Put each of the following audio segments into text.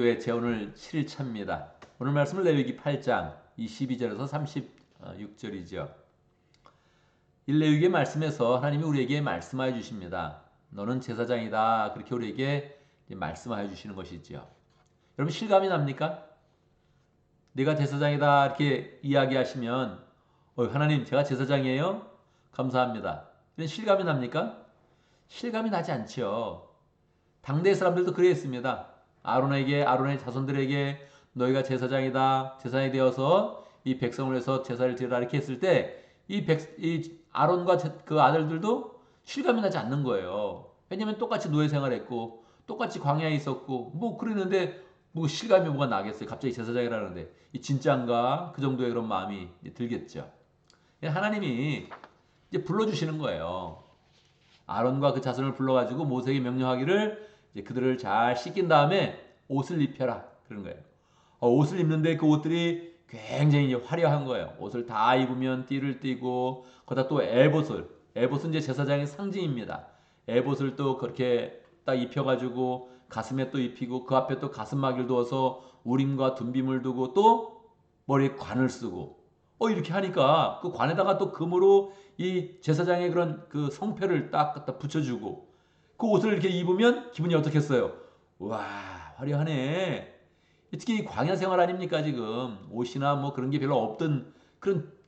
제 오늘 7일차입니다. 오늘 말씀은 레위기 8장 22절에서 36절이죠. 이 레위기의 말씀에서 하나님이 우리에게 말씀하여 주십니다. 너는 제사장이다. 그렇게 우리에게 말씀하여 주시는 것이죠. 여러분 실감이 납니까? 내가 제사장이다 이렇게 이야기하시면 하나님 제가 제사장이에요? 감사합니다. 이런 실감이 납니까? 실감이 나지 않죠. 당대 사람들도 그랬습니다. 아론의 자손들에게 너희가 제사장이다. 제사장이 되어서 이 백성을 위해서 제사를 드리라 이렇게 했을 때 이 아론과 그 아들들도 실감이 나지 않는 거예요. 왜냐면 똑같이 노예 생활했고 똑같이 광야에 있었고 뭐 그러는데 뭐 실감이 뭐가 나겠어요. 갑자기 제사장이라는데 이 진짠가 그 정도의 그런 마음이 들겠죠. 하나님이 이제 불러주시는 거예요. 아론과 그 자손을 불러가지고 모세에게 명령하기를 이제 그들을 잘 씻긴 다음에 옷을 입혀라 그런 거예요. 옷을 입는데 그 옷들이 굉장히 화려한 거예요. 옷을 다 입으면 띠를 띠고 거기다 또 에봇은 이제 제사장의 상징입니다. 에봇을 또 그렇게 딱 입혀가지고 가슴에 또 입히고 그 앞에 또 가슴막이를 두어서 우림과 둔빔을 두고 또 머리에 관을 쓰고 이렇게 하니까 그 관에다가 또 금으로 이 제사장의 그런 그 성패를 딱 갖다 붙여주고 그 옷을 이렇게 입으면 기분이 어떻겠어요? 와 화려하네. 특히 광야 생활 아닙니까 지금 옷이나 뭐 그런 게 별로 없던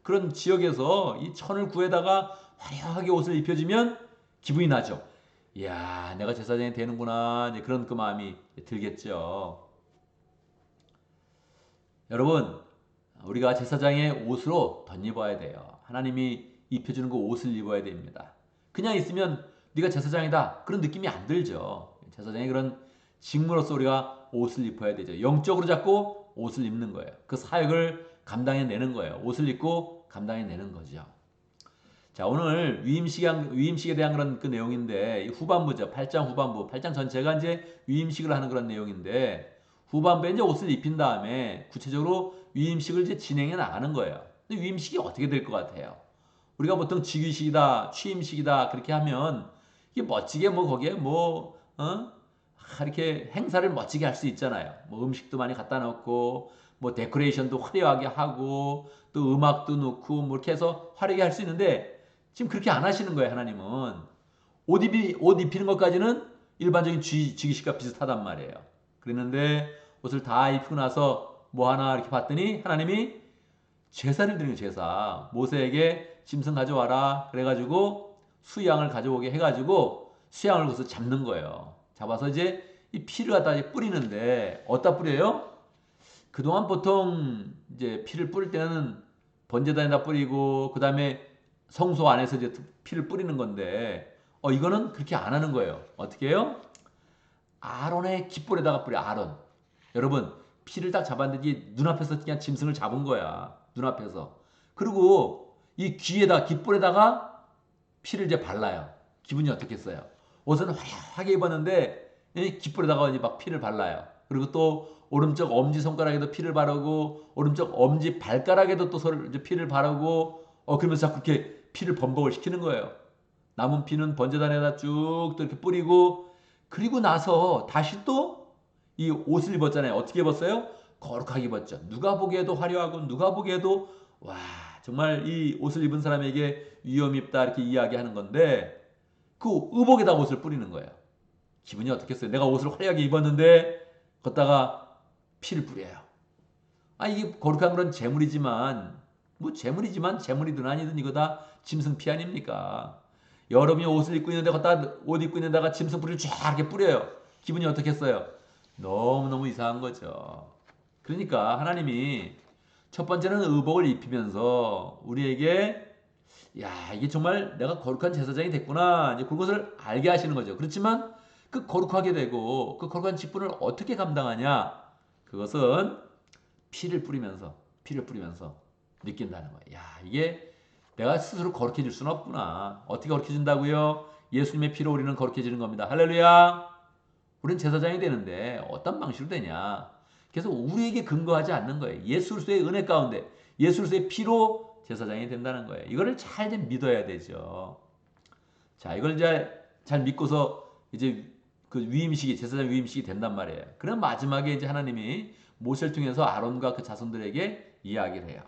그런 지역에서 이 천을 구해다가 화려하게 옷을 입혀주면 기분이 나죠. 이야 내가 제사장이 되는구나 이제 그런 그 마음이 들겠죠. 여러분 우리가 제사장의 옷으로 덧입어야 돼요. 하나님이 입혀주는 그 옷을 입어야 됩니다. 그냥 있으면 네가 제사장이다 그런 느낌이 안 들죠. 제사장의 그런 직무로서 우리가 옷을 입어야 되죠. 영적으로 잡고 옷을 입는 거예요. 그 사역을 감당해내는 거예요. 옷을 입고 감당해내는 거죠. 자 오늘 위임식에 대한 그런 그 내용인데 후반부죠. 8장 후반부 8장 전체가 이제 위임식을 하는 그런 내용인데 후반부에 이제 옷을 입힌 다음에 구체적으로 위임식을 이제 진행해 나가는 거예요. 근데 위임식이 어떻게 될 것 같아요? 우리가 보통 즉위식이다, 취임식이다 그렇게 하면 이게 멋지게 뭐 거기에 이렇게 행사를 멋지게 할 수 있잖아요. 뭐 음식도 많이 갖다 놓고 뭐 데코레이션도 화려하게 하고 또 음악도 넣고 뭐 이렇게 해서 화려하게 할 수 있는데 지금 그렇게 안 하시는 거예요. 하나님은 옷 입히는 것까지는 일반적인 즉위식과 비슷하단 말이에요. 그랬는데 옷을 다 입고 나서 뭐 하나 이렇게 봤더니 하나님이 제사를 드리는 제사. 모세에게 짐승 가져와라. 그래가지고 수양을 가져오게 해가지고 수양을 거기서 잡는 거예요. 잡아서 이제 이 피를 갖다 이제 뿌리는데 어디다 뿌려요? 그동안 보통 이제 피를 뿌릴 때는 번제단에다 뿌리고 그 다음에 성소 안에서 이제 피를 뿌리는 건데 이거는 그렇게 안 하는 거예요. 어떻게 해요? 아론의 깃볼에다가 뿌려. 아론. 여러분 피를 딱 잡았는데 이 눈앞에서 그냥 짐승을 잡은 거야. 눈앞에서. 그리고 이 귀에다 깃볼에다가 피를 이제 발라요. 기분이 어떻겠어요? 옷은 화려하게 입었는데 이 깃볼에다가 이제 막 피를 발라요. 그리고 또 오른쪽 엄지 손가락에도 피를 바르고 오른쪽 엄지 발가락에도 또 이제 피를 바르고 그러면서 자꾸 이렇게 피를 범벅을 시키는 거예요. 남은 피는 번제단에다 쭉 또 이렇게 뿌리고 그리고 나서 다시 또 이 옷을 입었잖아요. 어떻게 입었어요? 거룩하게 입었죠. 누가 보기에도 화려하고 누가 보기에도 와 정말 이 옷을 입은 사람에게 위엄 있다 이렇게 이야기하는 건데 그 의복에다 옷을 뿌리는 거예요. 기분이 어떻겠어요? 내가 옷을 화려하게 입었는데 걷다가 피를 뿌려요. 이게 거룩한 그런 재물이지만 뭐 재물이지만 재물이든 아니든 이거 다 짐승 피 아닙니까? 여러분이 옷을 입고 있는데 걷다가 옷 입고 있는데다가 짐승 뿌리를 쫙 이렇게 뿌려요. 기분이 어떻겠어요? 너무너무 이상한 거죠. 그러니까 하나님이 첫 번째는 의복을 입히면서 우리에게 야 이게 정말 내가 거룩한 제사장이 됐구나 이제 그것을 알게 하시는 거죠. 그렇지만 그 거룩하게 되고 그 거룩한 직분을 어떻게 감당하냐 그것은 피를 뿌리면서 느낀다는 거예요. 야 이게 내가 스스로 거룩해질 수는 없구나. 어떻게 거룩해진다고요? 예수님의 피로 우리는 거룩해지는 겁니다. 할렐루야. 우리는 제사장이 되는데 어떤 방식으로 되냐? 그래서 우리에게 근거하지 않는 거예요. 예수 그리스도의 은혜 가운데 예수 그리스도의 피로 제사장이 된다는 거예요. 이거를 잘 믿어야 되죠. 자, 이걸 이제 잘 믿고서 이제 그 위임식이 제사장 위임식이 된단 말이에요. 그럼 마지막에 이제 하나님이 모세를 통해서 아론과 그 자손들에게 이야기를 해요.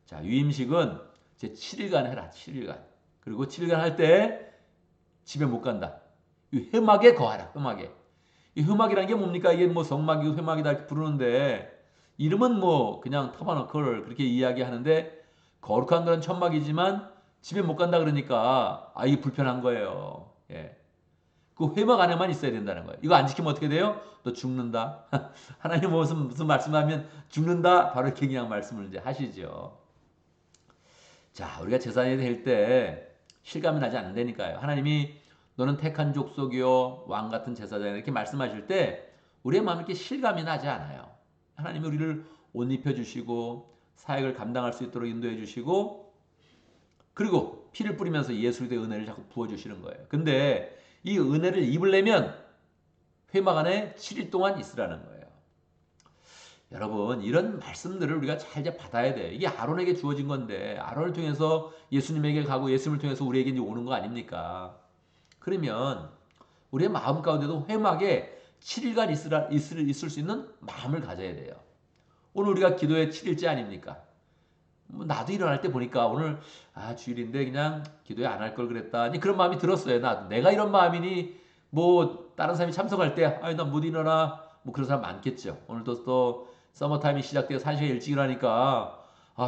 자, 위임식은 이제 7일간 해라. 7일간. 그리고 7일간 할 때 집에 못 간다. 이 회막에 거하라. 회막에. 이 회막이라는 게 뭡니까? 이게 뭐 성막이고 회막이다 이렇게 부르는데 이름은 뭐 그냥 터바너클 그렇게 이야기하는데 거룩한 그런 천막이지만 집에 못 간다 그러니까 이게 불편한 거예요. 예. 그 회막 안에만 있어야 된다는 거예요. 이거 안 지키면 어떻게 돼요? 너 죽는다. 하나님 무슨 말씀하면 죽는다. 바로 이렇게 그냥 말씀을 이제 하시죠. 자, 우리가 제사장이 될 때 실감이 나지 않는다니까요. 하나님이 너는 택한 족속이요 왕 같은 제사장이다 이렇게 말씀하실 때 우리의 마음에 이렇게 실감이 나지 않아요. 하나님이 우리를 옷 입혀 주시고 사역을 감당할 수 있도록 인도해 주시고 그리고 피를 뿌리면서 예수의 은혜를 자꾸 부어 주시는 거예요. 근데 이 은혜를 입으려면 회막 안에 7일 동안 있으라는 거예요. 여러분 이런 말씀들을 우리가 잘 이제 받아야 돼요. 이게 아론에게 주어진 건데 아론을 통해서 예수님에게 가고 예수님을 통해서 우리에게 이제 오는 거 아닙니까? 그러면 우리의 마음 가운데도 회막에 7일간 있을 수 있는 마음을 가져야 돼요. 오늘 우리가 기도의 7일째 아닙니까? 뭐 나도 일어날 때 보니까 오늘 주일인데 그냥 기도에 안 할 걸 그랬다. 그런 마음이 들었어요. 나도 내가 이런 마음이니 뭐 다른 사람이 참석할 때 나 못 일어나 뭐 그런 사람 많겠죠. 오늘도 또 서머타임이 시작되어 1시간 일찍 일어나니까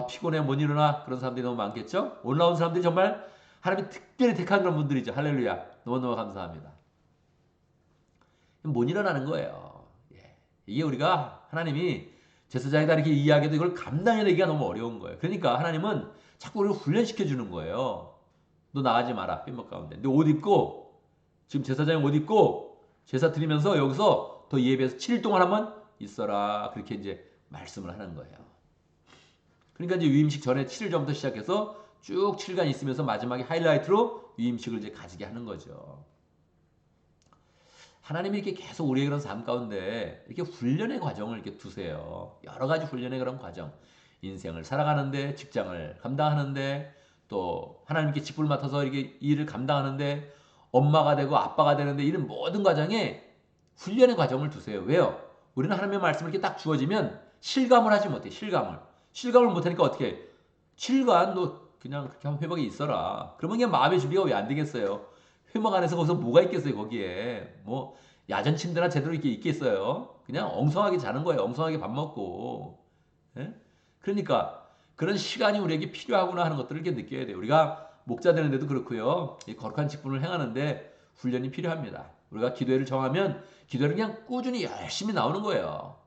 피곤해 못 일어나 그런 사람들이 너무 많겠죠. 오늘 나온 사람들이 정말 하나님이 특별히 택한 그런 분들이죠. 할렐루야. 너무너무 감사합니다. 못 일어나는 거예요. 예. 이게 우리가 하나님이 제사장이다 이렇게 이야기해도 이걸 감당해내기가 너무 어려운 거예요. 그러니까 하나님은 자꾸 우리를 훈련시켜 주는 거예요. 너 나가지 마라. 회막 가운데. 너 옷 입고 지금 제사장이 옷 입고 제사 드리면서 여기서 더 예배해서 7일 동안 한번 있어라. 그렇게 이제 말씀을 하는 거예요. 그러니까 이제 위임식 전에 7일 전부터 시작해서 쭉 7일간 있으면서 마지막에 하이라이트로 위임식을 이제 가지게 하는 거죠. 하나님이 이렇게 계속 우리의 그런 삶 가운데 이렇게 훈련의 과정을 이렇게 두세요. 여러 가지 훈련의 그런 과정. 인생을 살아가는데, 직장을 감당하는데, 또 하나님께 직분을 맡아서 이렇게 일을 감당하는데, 엄마가 되고 아빠가 되는데 이런 모든 과정에 훈련의 과정을 두세요. 왜요? 우리는 하나님의 말씀을 이렇게 딱 주어지면 실감을 하지 못해. 실감을 못하니까 어떻게 해? 7일간 너 그냥 그렇게 한번 회복에 있어라. 그러면 그냥 마음의 준비가 왜 안 되겠어요? 회막 안에서 거기서 뭐가 있겠어요, 거기에. 뭐, 야전 침대나 제대로 이렇게 있겠어요? 그냥 엉성하게 자는 거예요. 엉성하게 밥 먹고. 예? 그러니까, 그런 시간이 우리에게 필요하구나 하는 것들을 이렇게 느껴야 돼요. 우리가 목자 되는데도 그렇고요. 이 거룩한 직분을 행하는데 훈련이 필요합니다. 우리가 기도회를 정하면 기도회를 그냥 꾸준히 열심히 나오는 거예요.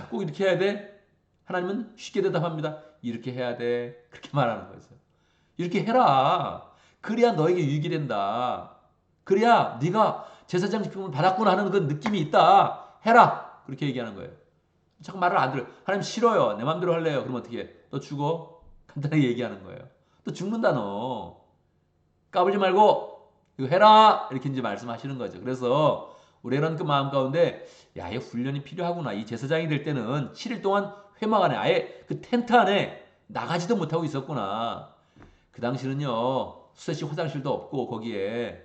꼭 이렇게 해야 돼? 하나님은 쉽게 대답합니다. 이렇게 해야 돼. 그렇게 말하는 거예요. 이렇게 해라. 그래야 너에게 유익이 된다. 그래야 네가 제사장 직분을 받았구나 하는 그 느낌이 있다. 해라. 그렇게 얘기하는 거예요. 자꾸 말을 안 들어요. 하나님 싫어요. 내 마음대로 할래요. 그럼 어떻게 해? 너 죽어. 간단하게 얘기하는 거예요. 또 죽는다 너. 까불지 말고 이거 해라. 이렇게 이제 말씀하시는 거죠. 그래서 우리는 그 마음 가운데 야, 이 훈련이 필요하구나. 이 제사장이 될 때는 7일 동안 회막 안에 아예 그 텐트 안에 나가지도 못하고 있었구나. 그 당시는요. 수세식 화장실도 없고 거기에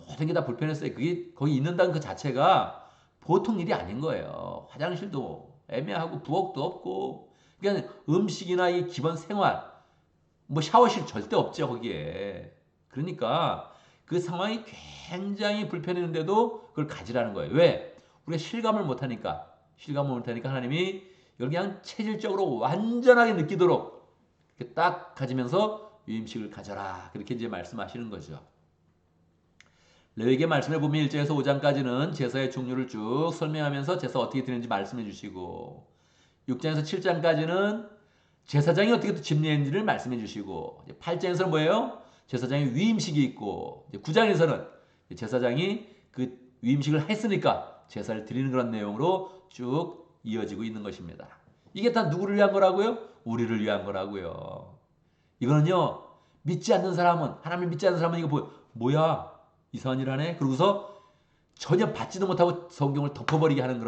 모든 게 다 불편했어요. 그게 거기 있는다는 그 자체가 보통 일이 아닌 거예요. 화장실도 애매하고 부엌도 없고 그러니까 음식이나 이 기본 생활 뭐 샤워실 절대 없죠 거기에. 그러니까 그 상황이 굉장히 불편했는데도 그걸 가지라는 거예요. 왜? 우리가 실감을 못하니까 하나님이 이걸 그냥 체질적으로 완전하게 느끼도록 이렇게 딱 가지면서 유임식을 가져라. 그렇게 이제 말씀하시는 거죠. 레위기 말씀을 보면 1장에서 5장까지는 제사의 종류를 쭉 설명하면서 제사 어떻게 드리는지 말씀해 주시고 6장에서 7장까지는 제사장이 어떻게 집례했는지를 말씀해 주시고 8장에서는 뭐예요? 제사장의 위임식이 있고 9장에서는 제사장이 그 위임식을 했으니까 제사를 드리는 그런 내용으로 쭉 이어지고 있는 것입니다. 이게 다 누구를 위한 거라고요? 우리를 위한 거라고요. 이거는요. 믿지 않는 사람은 하나님을 믿지 않는 사람은 이거 뭐야? 이상한 일 하네? 그러고서 전혀 받지도 못하고 성경을 덮어버리게 하는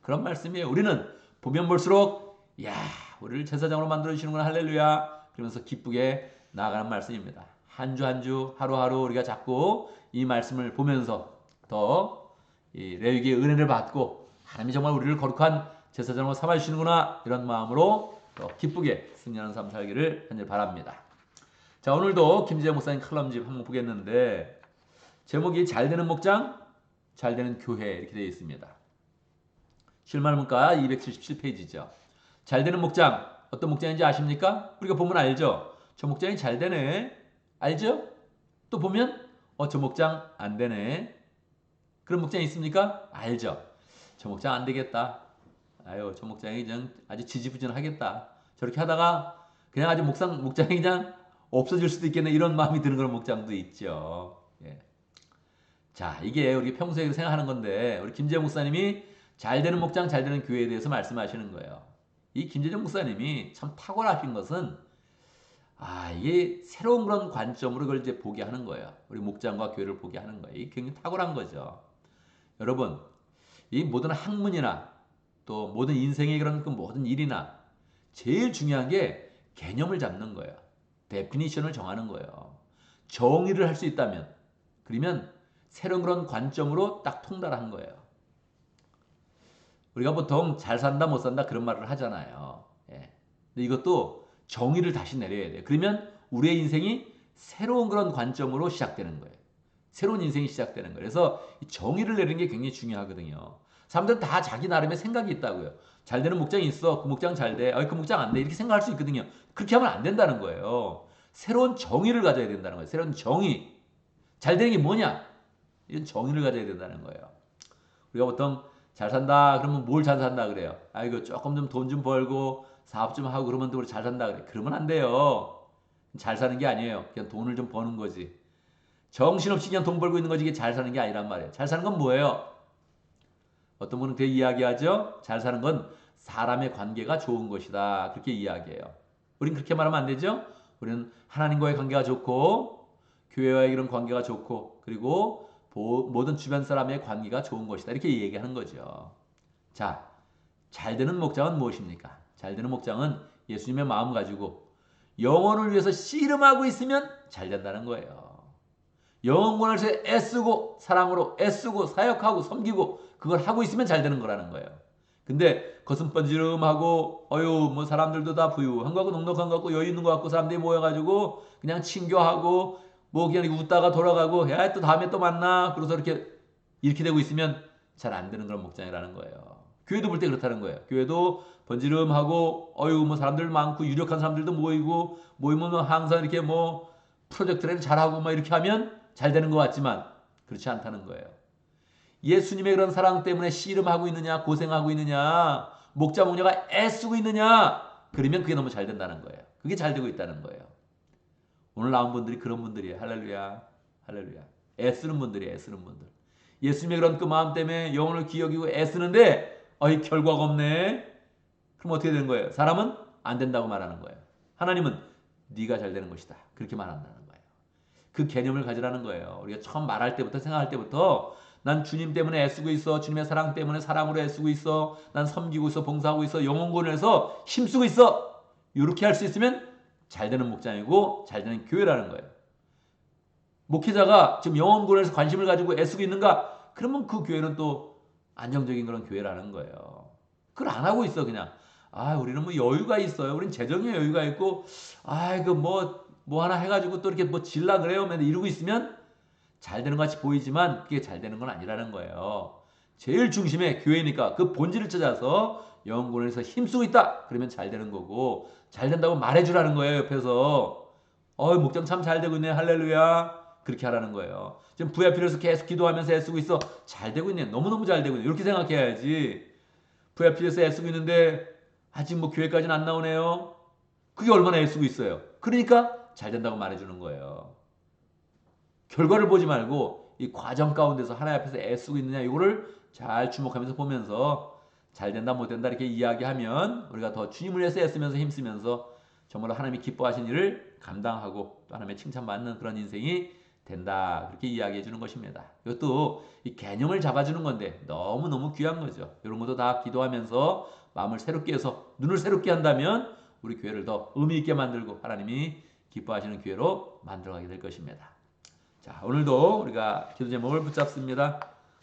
그런 말씀이에요. 우리는 보면 볼수록 야 우리를 제사장으로 만들어주시는구나 할렐루야 그러면서 기쁘게 나아가는 말씀입니다. 한 주 한 주 하루하루 우리가 자꾸 이 말씀을 보면서 더 이 레위기의 은혜를 받고 하나님이 정말 우리를 거룩한 제사장으로 삼아주시는구나 이런 마음으로 더 기쁘게 승리하는 삶 살기를 간절히 바랍니다. 자, 오늘도 김재영 목사님 칼럼집 한번 보겠는데 제목이 잘 되는 목장, 잘 되는 교회 이렇게 되어 있습니다. 실말문과 277페이지죠. 잘 되는 목장, 어떤 목장인지 아십니까? 우리가 보면 알죠? 저 목장이 잘 되네. 알죠? 또 보면 저 목장 안 되네. 그런 목장이 있습니까? 알죠? 저 목장 안 되겠다. 아유, 저 목장이 그냥 아주 지지부진하겠다. 저렇게 하다가 그냥 아주 목장이 그냥 없어질 수도 있겠네. 이런 마음이 드는 그런 목장도 있죠. 예. 자, 이게 우리 평소에 생각하는 건데 우리 김재영 목사님이 잘 되는 목장, 잘 되는 교회에 대해서 말씀하시는 거예요. 이 김재정 목사님이 참 탁월하신 것은 이게 새로운 그런 관점으로 그걸 이제 보게 하는 거예요. 우리 목장과 교회를 보게 하는 거예요. 이게 굉장히 탁월한 거죠. 여러분, 이 모든 학문이나 또 모든 인생의 그런 그 모든 일이나 제일 중요한 게 개념을 잡는 거예요. 데피니션을 정하는 거예요. 정의를 할 수 있다면, 그러면 새로운 그런 관점으로 딱 통달한 거예요. 우리가 보통 잘 산다 못 산다 그런 말을 하잖아요. 예. 근데 이것도 정의를 다시 내려야 돼요. 그러면 우리의 인생이 새로운 그런 관점으로 시작되는 거예요. 새로운 인생이 시작되는 거예요. 그래서 이 정의를 내리는 게 굉장히 중요하거든요. 사람들은 다 자기 나름의 생각이 있다고요. 잘 되는 목장이 있어. 그 목장 잘 돼. 그 목장 안 돼. 이렇게 생각할 수 있거든요. 그렇게 하면 안 된다는 거예요. 새로운 정의를 가져야 된다는 거예요. 새로운 정의. 잘 되는 게 뭐냐? 이런 정의를 가져야 된다는 거예요. 우리가 보통 잘 산다 그러면 뭘 잘 산다 그래요? 이거 조금 좀 돈 좀 벌고 사업 좀 하고 그러면 또 우리 잘 산다 그래. 그러면 안 돼요. 잘 사는 게 아니에요. 그냥 돈을 좀 버는 거지. 정신없이 그냥 돈 벌고 있는 거지. 이게 잘 사는 게 아니란 말이에요. 잘 사는 건 뭐예요? 어떤 분은 그렇게 이야기하죠. 잘 사는 건 사람의 관계가 좋은 것이다. 그렇게 이야기해요. 우린 그렇게 말하면 안 되죠. 우리는 하나님과의 관계가 좋고 교회와의 이런 관계가 좋고 그리고 모든 주변 사람의 관계가 좋은 것이다. 이렇게 얘기하는 거죠. 자, 잘 되는 목장은 무엇입니까? 잘 되는 목장은 예수님의 마음 가지고 영혼을 위해서 씨름하고 있으면 잘 된다는 거예요. 영혼을 위해서 애쓰고 사랑으로 애쓰고 사역하고 섬기고 그걸 하고 있으면 잘 되는 거라는 거예요. 근데 겉은 번지름하고 뭐 사람들도 다 부유한 거 같고 넉넉한 거 같고 여유 있는 거 같고 사람들이 모여가지고 그냥 친교하고 뭐 그냥 웃다가 돌아가고 야 또 다음에 또 만나 그래서 이렇게 되고 있으면 잘 안 되는 그런 목장이라는 거예요. 교회도 볼 때 그렇다는 거예요. 교회도 번지름하고 뭐 사람들 많고 유력한 사람들도 모이면 항상 이렇게 뭐 프로젝트를 잘하고 막 이렇게 하면 잘 되는 것 같지만 그렇지 않다는 거예요. 예수님의 그런 사랑 때문에 씨름하고 있느냐 고생하고 있느냐 목자가 애쓰고 있느냐 그러면 그게 너무 잘 된다는 거예요. 그게 잘 되고 있다는 거예요. 오늘 나온 분들이 그런 분들이에요. 할렐루야. 할렐루야. 애쓰는 분들이에요. 애쓰는 분들. 예수님의 그런 그 마음 때문에 영혼을 기억이고 애쓰는데 결과가 없네. 그럼 어떻게 되는 거예요? 사람은 안 된다고 말하는 거예요. 하나님은 네가 잘 되는 것이다. 그렇게 말한다는 거예요. 그 개념을 가지라는 거예요. 우리가 처음 말할 때부터 생각할 때부터 난 주님 때문에 애쓰고 있어. 주님의 사랑 때문에 사랑으로 애쓰고 있어. 난 섬기고 있어. 봉사하고 있어. 영혼권을 해서 힘쓰고 있어. 이렇게 할 수 있으면 잘 되는 목장이고 잘 되는 교회라는 거예요. 목회자가 지금 영혼권에서 관심을 가지고 애쓰고 있는가? 그러면 그 교회는 또 안정적인 그런 교회라는 거예요. 그걸 안 하고 있어 그냥. 우리는 뭐 여유가 있어요. 우리는 재정의 여유가 있고 뭐 하나 해가지고 또 이렇게 뭐 질라 그래요. 맨날 이러고 있으면 잘 되는 것 같이 보이지만 그게 잘 되는 건 아니라는 거예요. 제일 중심에 교회니까 그 본질을 찾아서 영혼권에서 힘쓰고 있다. 그러면 잘 되는 거고 잘 된다고 말해주라는 거예요. 옆에서 목장 참 잘 되고 있네. 할렐루야. 그렇게 하라는 거예요. 지금 VIP에서 계속 기도하면서 애쓰고 있어. 잘 되고 있네. 너무너무 잘 되고 있네. 이렇게 생각해야지. VIP에서 애쓰고 있는데 아직 뭐 교회까지는 안 나오네요. 그게 얼마나 애쓰고 있어요. 그러니까 잘 된다고 말해주는 거예요. 결과를 보지 말고 이 과정 가운데서 하나님 앞에서 애쓰고 있느냐 이거를 잘 주목하면서 보면서 잘 된다 못 된다 이렇게 이야기하면 우리가 더 주님을 위해서 애쓰면서 힘쓰면서 정말로 하나님이 기뻐하신 일을 감당하고 또 하나님의 칭찬받는 그런 인생이 된다 그렇게 이야기해 주는 것입니다. 이것도 이 개념을 잡아주는 건데 너무너무 귀한 거죠. 이런 것도 다 기도하면서 마음을 새롭게 해서 눈을 새롭게 한다면 우리 교회를 더 의미 있게 만들고 하나님이 기뻐하시는 교회로 만들어가게 될 것입니다. 자, 오늘도 우리가 기도 제목을 붙잡습니다.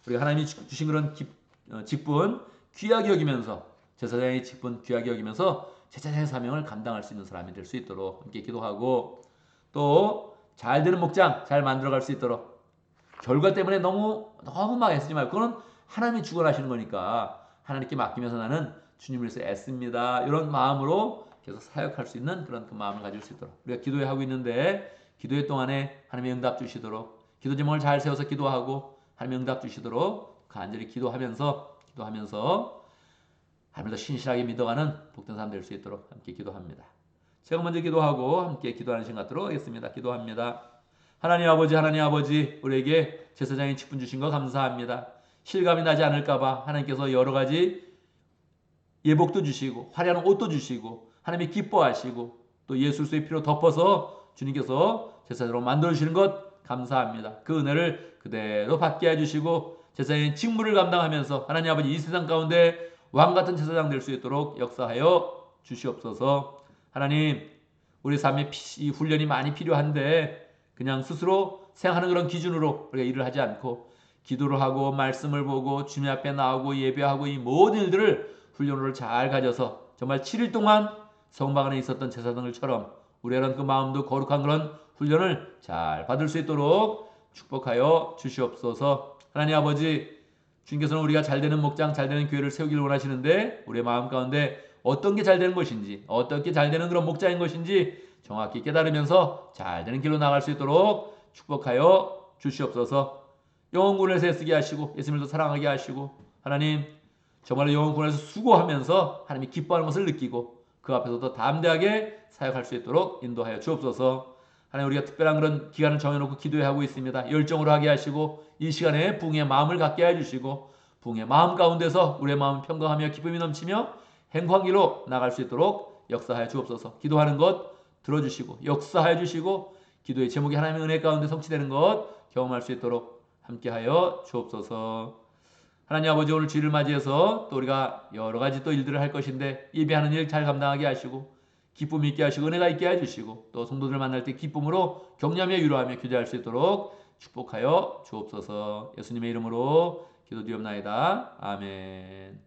우리가 하나님이 주신 그런 직분 귀하게 여기면서 제사장의 직분 귀하게 여기면서 제사장의 사명을 감당할 수 있는 사람이 될 수 있도록 함께 기도하고 또 잘 되는 목장 잘 만들어갈 수 있도록 결과 때문에 너무 막 애쓰지 말고 그건 하나님이 주관하시는 거니까 하나님께 맡기면서 나는 주님을 위해서 애씁니다. 이런 마음으로 계속 사역할 수 있는 그런 그 마음을 가질 수 있도록 우리가 기도회 하고 있는데 기도회 동안에 하나님의 응답 주시도록 기도 제목을 잘 세워서 기도하고 하나님의 응답 주시도록 간절히 기도하면서 하나님을 더 신실하게 믿어가는 복된 사람 될 수 있도록 함께 기도합니다. 제가 먼저 기도하고 함께 기도하는 시간 갖도록 하겠습니다. 기도합니다. 하나님 아버지 우리에게 제사장의 직분 주신 거 감사합니다. 실감이 나지 않을까봐 하나님께서 여러 가지 예복도 주시고 화려한 옷도 주시고 하나님이 기뻐하시고 또 예수 그리스도의 피로 덮어서 주님께서 제사장으로 만들어주시는 것 감사합니다. 그 은혜를 그대로 받게 해주시고 제사장의 직무를 감당하면서 하나님 아버지 이 세상 가운데 왕같은 제사장 될 수 있도록 역사하여 주시옵소서. 하나님 우리 삶에 이 훈련이 많이 필요한데 그냥 스스로 생각하는 그런 기준으로 우리가 일을 하지 않고 기도를 하고 말씀을 보고 주님 앞에 나오고 예배하고 이 모든 일들을 훈련을 잘 가져서 정말 7일 동안 성막 안에 있었던 제사장들처럼 우리의 그 마음도 거룩한 그런 훈련을 잘 받을 수 있도록 축복하여 주시옵소서. 하나님 아버지 주님께서는 우리가 잘 되는 목장 잘 되는 교회를 세우기를 원하시는데 우리의 마음 가운데 어떤 게 잘 되는 것인지 어떻게 잘 되는 그런 목장인 것인지 정확히 깨달으면서 잘 되는 길로 나갈 수 있도록 축복하여 주시옵소서. 영혼군에서 애쓰게 하시고 예수님을 사랑하게 하시고 하나님 정말로 영혼군에서 수고하면서 하나님이 기뻐하는 것을 느끼고 그 앞에서도 담대하게 사역할 수 있도록 인도하여 주옵소서. 하나님 우리가 특별한 그런 기간을 정해놓고 기도하고 있습니다. 열정으로 하게 하시고 이 시간에 부흥의 마음을 갖게 해주시고 부흥의 마음 가운데서 우리의 마음은 평강하며 기쁨이 넘치며 행복한 길로 나갈 수 있도록 역사하여 주옵소서. 기도하는 것 들어주시고 역사하여 주시고 기도의 제목이 하나님의 은혜 가운데 성취되는 것 경험할 수 있도록 함께하여 주옵소서. 하나님 아버지 오늘 주일을 맞이해서 또 우리가 여러 가지 또 일들을 할 것인데 예배하는 일 잘 감당하게 하시고 기쁨이 있게 하시고 은혜가 있게 해주시고 또 성도들 만날 때 기쁨으로 격려하며 위로하며 교제할 수 있도록 축복하여 주옵소서. 예수님의 이름으로 기도드리옵나이다. 아멘.